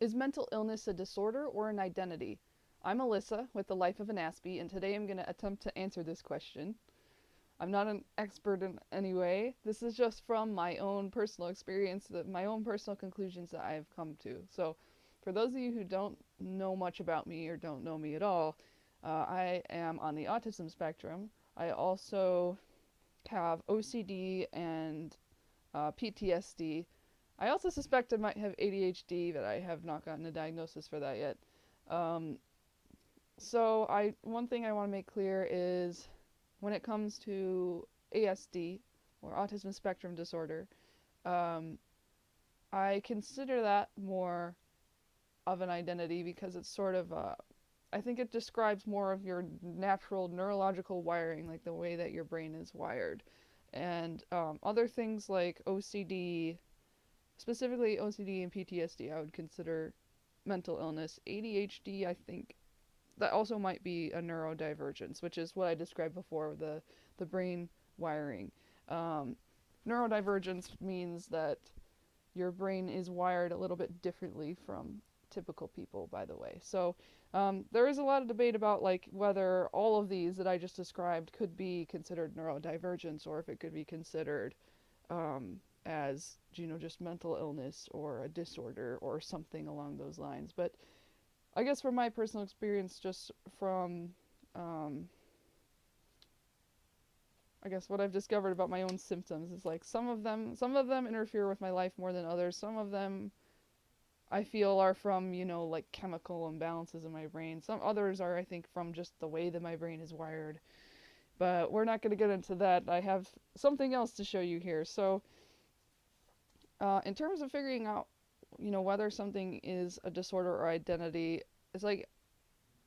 Is mental illness a disorder or an identity? I'm Alyssa with The Life of an Aspie, and today I'm going to attempt to answer this question. I'm not an expert in any way. This is just from my own personal experience, my own personal conclusions that I've come to. So, for those of you who don't know much about me or don't know me at all, I am on the autism spectrum. I also have OCD and PTSD. I also suspect I might have ADHD, but I have not gotten a diagnosis for that yet. Um, one thing I want to make clear is when it comes to ASD or autism spectrum disorder, um, I consider that more of an identity because it's sort of I think it describes more of your natural neurological wiring, like the way that your brain is wired. And other things like OCD, specifically OCD and PTSD, I would consider mental illness. ADHD, I think that also might be a neurodivergence, which is what I described before, the brain wiring. Um, Neurodivergence means that your brain is wired a little bit differently from typical people, by the way. So there is a lot of debate about like whether all of these that I just described could be considered neurodivergence or if it could be considered as just mental illness or a disorder or something along those lines. But I guess from my personal experience, just from um, I guess what I've discovered about my own symptoms is like some of them interfere with my life more than others. Some of them I feel are from, like chemical imbalances in my brain. Some others are, I think, from just the way that my brain is wired. But we're not going to get into that. I have something else to show you here. So, in terms of figuring out, whether something is a disorder or identity, it's like,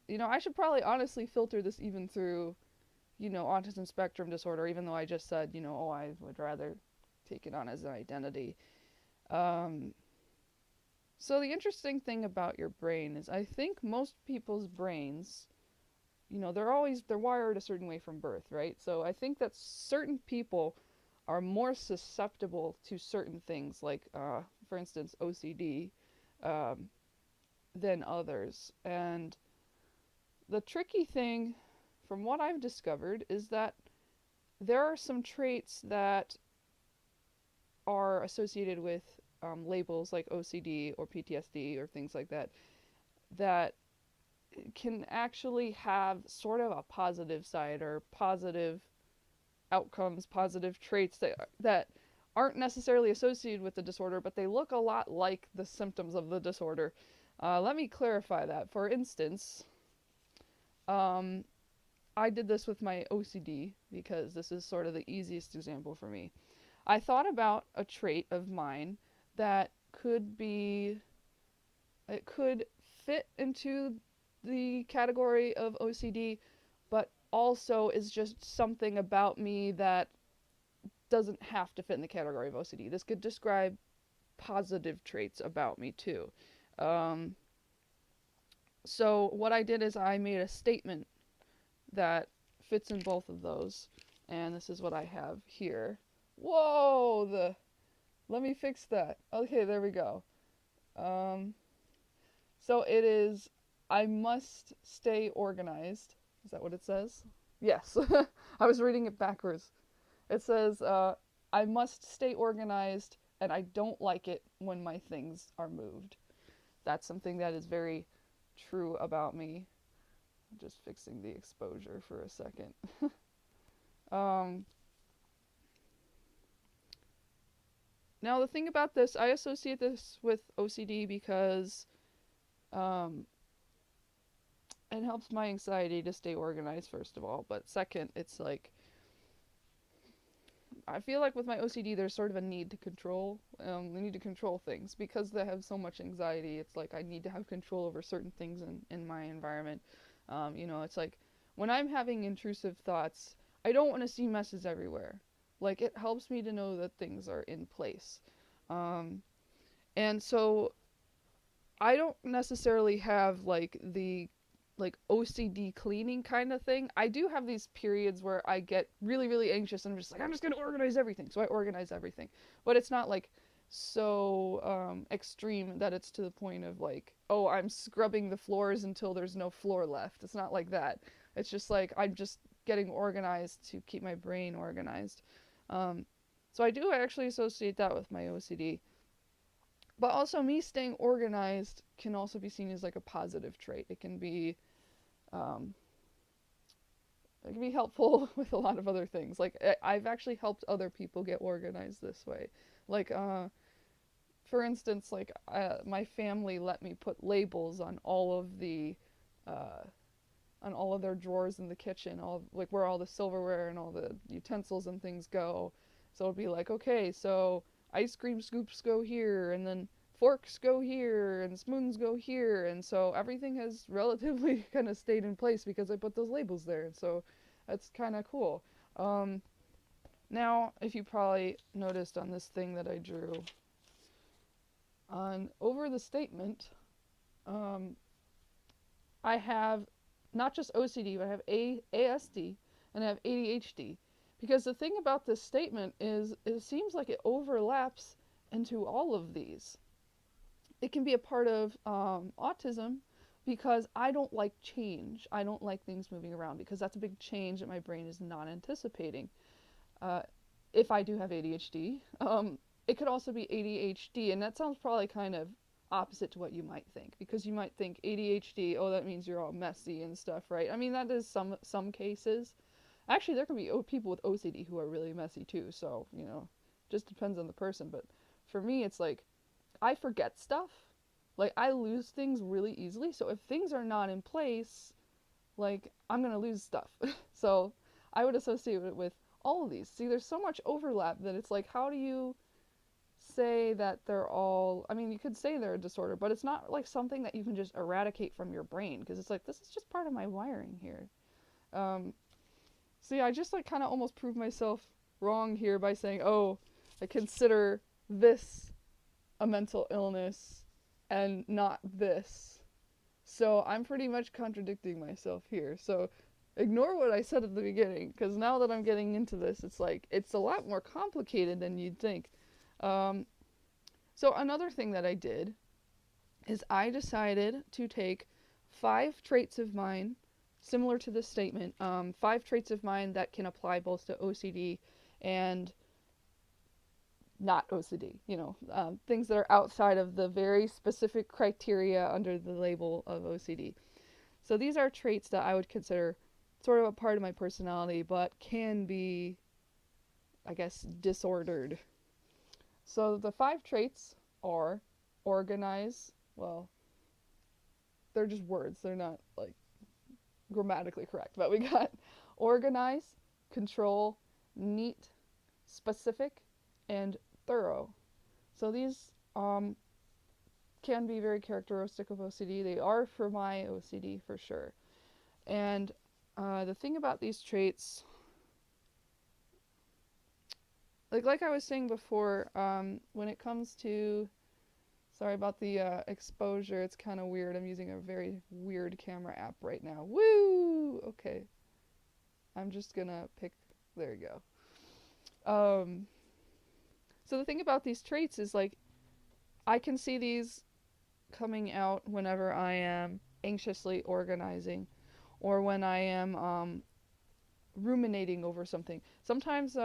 I should probably honestly filter this even through, autism spectrum disorder, even though I just said, oh, I would rather take it on as an identity. Um, So the interesting thing about your brain is I think most people's brains, they're wired a certain way from birth, right? So I think that certain people are more susceptible to certain things, like for instance OCD, um, than others. And the tricky thing, from what I've discovered, is that there are some traits that are associated with labels like OCD or PTSD or things like that that can actually have sort of a positive side or positive outcomes, positive traits that aren't necessarily associated with the disorder, but they look a lot like the symptoms of the disorder. Let me clarify that. For instance, um, I did this with my OCD because this is sort of the easiest example for me. I thought about a trait of mine that it could fit into the category of OCD, but also is just something about me that doesn't have to fit in the category of OCD. This could describe positive traits about me too. Um, so what I did is I made a statement that fits in both of those, and this is what I have here. Whoa, let me fix that. Okay, there we go. Um, so it is, I must stay organized. Is that what it says? Yes. I was reading it backwards. It says, I must stay organized and I don't like it when my things are moved. That's something that is very true about me. I'm just fixing the exposure for a second. Um, Now, the thing about this, I associate this with OCD because um, it helps my anxiety to stay organized, first of all. But second, it's like I feel like with my OCD, there's sort of a need to control. I need to control things because they have so much anxiety. It's like I need to have control over certain things in my environment. It's like when I'm having intrusive thoughts, I don't want to see messes everywhere. Like it helps me to know that things are in place. Um, and so I don't necessarily have like OCD cleaning kind of thing. I do have these periods where I get really, really anxious and I'm just like, I'm just going to organize everything. So I organize everything. But it's not like so extreme that it's to the point of like, oh, I'm scrubbing the floors until there's no floor left. It's not like that. It's just like I'm just getting organized to keep my brain organized. Um, so I do actually associate that with my OCD. But also, me staying organized can also be seen as like a positive trait. Um, it can be helpful with a lot of other things. Like I've actually helped other people get organized this way. Like for instance, like my family let me put labels uh, on all of their drawers in the kitchen, all like where all the silverware and all the utensils and things go. So it'd be like, okay, so ice cream scoops go here, and then forks go here, and spoons go here, and so everything has relatively kind of stayed in place because I put those labels there, and so that's kind of cool. Um, Now, if you probably noticed on this thing that I drew, on over the statement, um, I have not just OCD, but I have ASD and I have ADHD. Because the thing about this statement is it seems like it overlaps into all of these. It can be a part of autism because I don't like change. I don't like things moving around because that's a big change that my brain is not anticipating. Uh, if I do have ADHD, it could also be ADHD, and that sounds probably kind of opposite to what you might think because you might think ADHD, oh, that means you're all messy and stuff, right? I mean, that is some cases. Actually, there can be people with OCD who are really messy too, so just depends on the person. But for me, it's like I forget stuff. Like I lose things really easily, so if things are not in place, like I'm gonna lose stuff. So I would associate it with all of these. See, there's so much overlap that it's like, how do you say that they're all? I mean, you could say they're a disorder, but it's not like something that you can just eradicate from your brain because it's like this is just part of my wiring here. Um, See, I just like kind of almost proved myself wrong here by saying, oh, I consider this a mental illness and not this. So I'm pretty much contradicting myself here. So ignore what I said at the beginning, because now that I'm getting into this, it's like it's a lot more complicated than you'd think. Um, so another thing that I did is I decided to take 5 traits of mine, similar to this statement, 5 traits of mine that can apply both to OCD and not OCD, things that are outside of the very specific criteria under the label of OCD. So these are traits that I would consider sort of a part of my personality, but can be, I guess, disordered. So the 5 traits are organize. Well, they're just words. They're not like grammatically correct, but we got organize, control, neat, specific, and thorough. So these can be very characteristic of OCD. They are for my OCD for sure. And the thing about these traits, like I was saying before, when it comes to, sorry about the exposure, it's kind of weird. I'm using a very weird camera app right now. Woo! Okay, I'm just gonna pick. There you go. So the thing about these traits is like I can see these coming out whenever I am anxiously organizing or when I am ruminating over something. Sometimes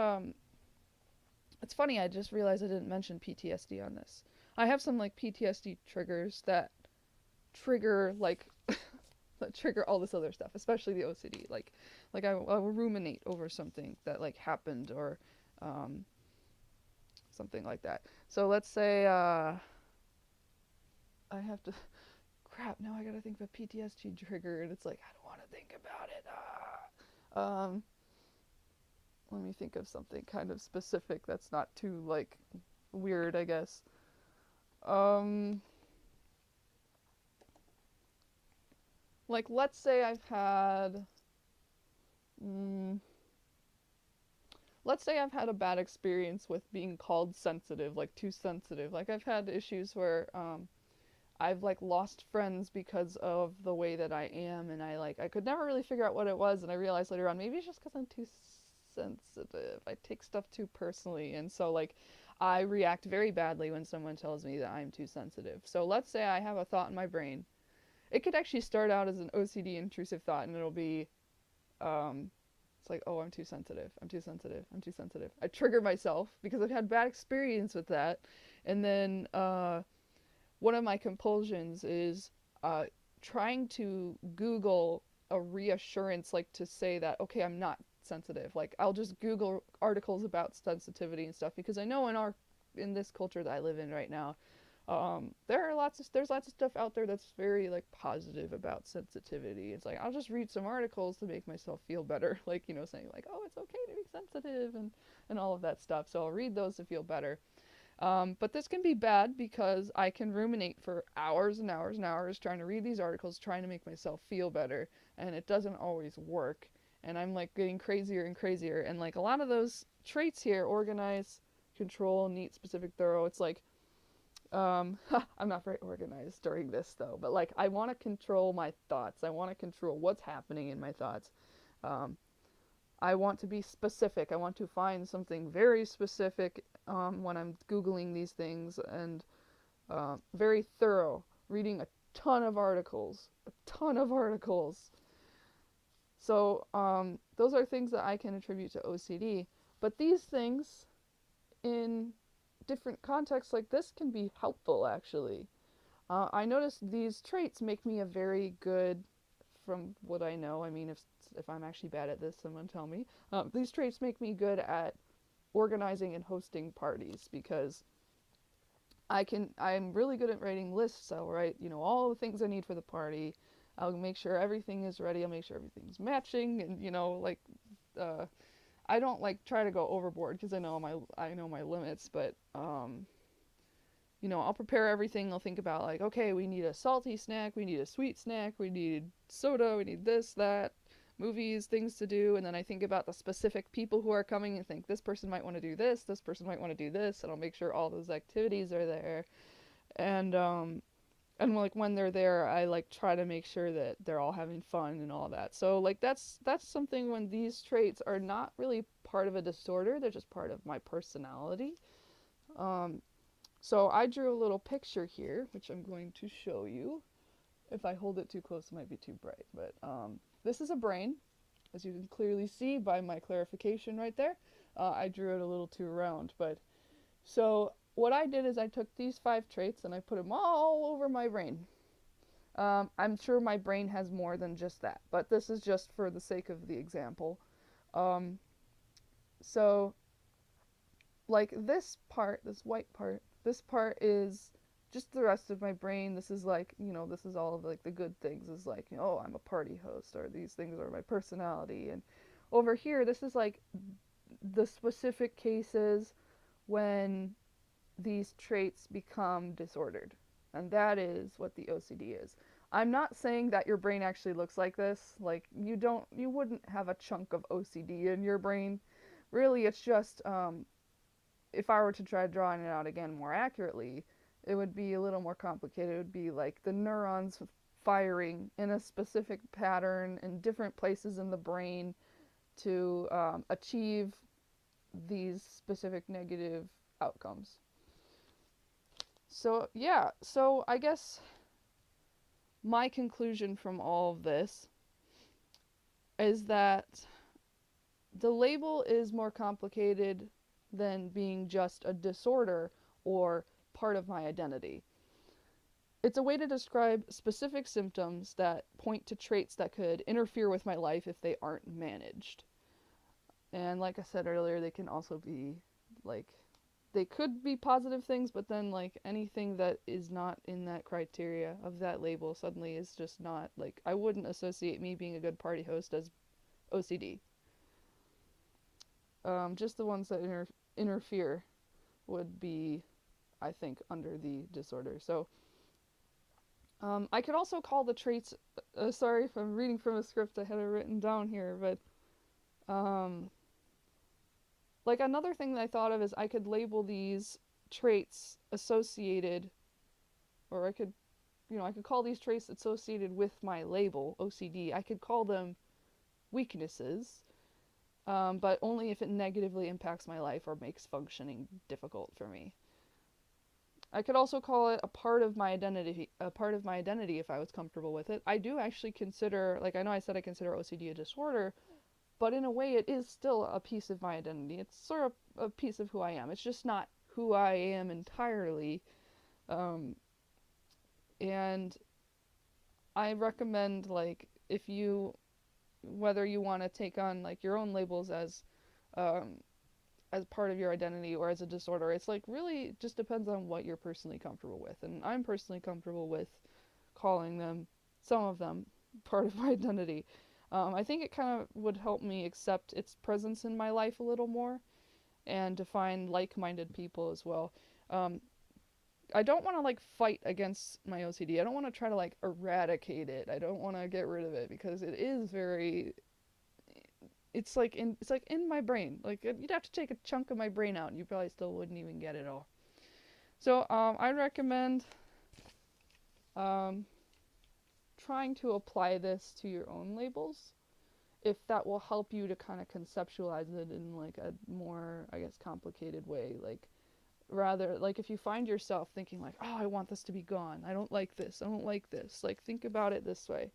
it's funny, I just realized I didn't mention PTSD on this. I have some like PTSD triggers that trigger like that trigger all this other stuff, especially the OCD. Like I will ruminate over something that like happened or um, something like that. So let's say I have to crap. Now I gotta think of a PTSD trigger, and it's like I don't want to think about it. Let me think of something kind of specific that's not too like weird, I guess. Um, like let's say I've had, mm, let's say I've had a bad experience with being called sensitive, like too sensitive. Like I've had issues where I've like lost friends because of the way that I am, and I could never really figure out what it was, and I realized later on maybe it's just because I'm too sensitive. I take stuff too personally, and so like I react very badly when someone tells me that I'm too sensitive. So let's say I have a thought in my brain. It could actually start out as an OCD intrusive thought, and it'll be, um, it's like, oh, I'm too sensitive. I'm too sensitive. I'm too sensitive. I trigger myself because I've had bad experience with that. And then one of my compulsions is uh, trying to Google a reassurance, like to say that, okay, I'm not sensitive. Like I'll just Google articles about sensitivity and stuff because I know in this culture that I live in right now, there's lots of stuff out there that's very like positive about sensitivity. It's like I'll just read some articles to make myself feel better, like saying like, oh, it's okay to be sensitive and all of that stuff. So I'll read those to feel better. But this can be bad because I can ruminate for hours and hours and hours trying to read these articles, trying to make myself feel better, and it doesn't always work. And I'm like getting crazier and crazier. And like a lot of those traits here, organize, control, neat, specific, thorough, it's like, I'm not very organized during this though, but like I want to control my thoughts. I want to control what's happening in my thoughts. Um, I want to be specific. I want to find something very specific when I'm Googling these things, and very thorough, reading a ton of articles, a ton of articles. So those are things that I can attribute to OCD. But these things in different contexts like this can be helpful actually. I noticed these traits make me a very good, from what I know. I mean, if I'm actually bad at this, someone tell me. These traits make me good at organizing and hosting parties because I'm really good at writing lists. I'll write, all the things I need for the party. I'll make sure everything is ready. I'll make sure everything's matching, and like uh, I don't like try to go overboard because I know my limits, but I'll prepare everything. I'll think about like, okay, we need a salty snack, we need a sweet snack, we need soda, we need this, that, movies, things to do, and then I think about the specific people who are coming and think this person might want to do this person might want to do this, and I'll make sure all those activities are there. And like when they're there, I like try to make sure that they're all having fun and all that. So like that's something when these traits are not really part of a disorder, they're just part of my personality. Um, so I drew a little picture here, which I'm going to show you. If I hold it too close, it might be too bright. But this is a brain, as you can clearly see by my clarification right there. I drew it a little too round. But so what I did is I took these 5 traits and I put them all over my brain. I'm sure my brain has more than just that, but this is just for the sake of the example. Um, so like this part, this white part, this part is just the rest of my brain. This is like, this is all of like the good things. Is like, oh, I'm a party host, or these things are my personality. And over here, this is like the specific cases when these traits become disordered. And that is what the OCD is. I'm not saying that your brain actually looks like this. Like you wouldn't have a chunk of OCD in your brain. Really, it's just if I were to try drawing it out again more accurately, it would be a little more complicated. It would be like the neurons firing in a specific pattern in different places in the brain to achieve these specific negative outcomes. So, yeah, so I guess my conclusion from all of this is that the label is more complicated than being just a disorder or part of my identity. It's a way to describe specific symptoms that point to traits that could interfere with my life if they aren't managed. And like I said earlier, they can also be like, they could be positive things, but then like anything that is not in that criteria of that label suddenly is just not, like, I wouldn't associate me being a good party host as OCD. Just the ones that interfere would be, I think, under the disorder. So I could also call the traits, sorry if I'm reading from a script, I had it written down here, but um, like another thing that I thought of is I could label these traits associated, or I could call these traits associated with my label, OCD, I could call them weaknesses. but only if it negatively impacts my life or makes functioning difficult for me. I could also call it a part of my identity if I was comfortable with it. I do actually consider, like I know I said I consider OCD a disorder, but in a way it is still a piece of my identity. It's sort of a piece of who I am. It's just not who I am entirely. Um, and I recommend, like, if you, whether you want to take on like your own labels um, as part of your identity or as a disorder, it's like really just depends on what you're personally comfortable with. And I'm personally comfortable with calling them, some of them, part of my identity. I think it kind of would help me accept its presence in my life a little more and to find like minded people as well. Um, I don't want to like fight against my OCD. I don't want to try to like eradicate it. I don't want to get rid of it because it is very, it's like in my brain. Like you'd have to take a chunk of my brain out and you probably still wouldn't even get it all. So I recommend um, trying to apply this to your own labels if that will help you to kind of conceptualize it in like a more, I guess, complicated way. Like rather, like if you find yourself thinking like, oh, I want this to be gone, I don't like this, I don't like this, like think about it this way,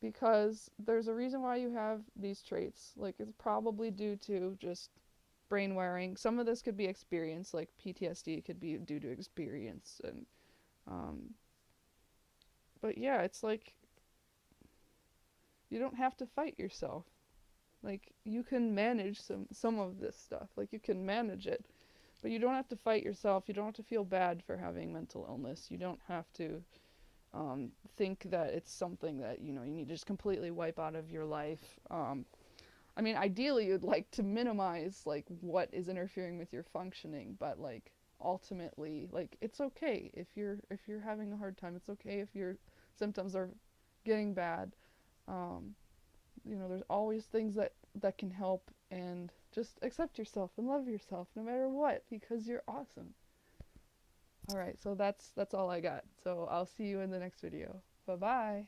because there's a reason why you have these traits. Like it's probably due to just brain wiring. Some of this could be experience, like PTSD could be due to experience. And um but yeah, it's like you don't have to fight yourself. Like you can manage some of this stuff. Like you can manage it, but you don't have to fight yourself. You don't have to feel bad for having mental illness. You don't have to think that it's something that you need to just completely wipe out of your life. I mean, ideally, you'd like to minimize like what is interfering with your functioning, but like ultimately, like it's okay if you're having a hard time. It's okay if your symptoms are getting bad. Um, there's always things that can help, and just accept yourself and love yourself no matter what, because you're awesome. All right, so that's all I got. So I'll see you in the next video. Bye bye.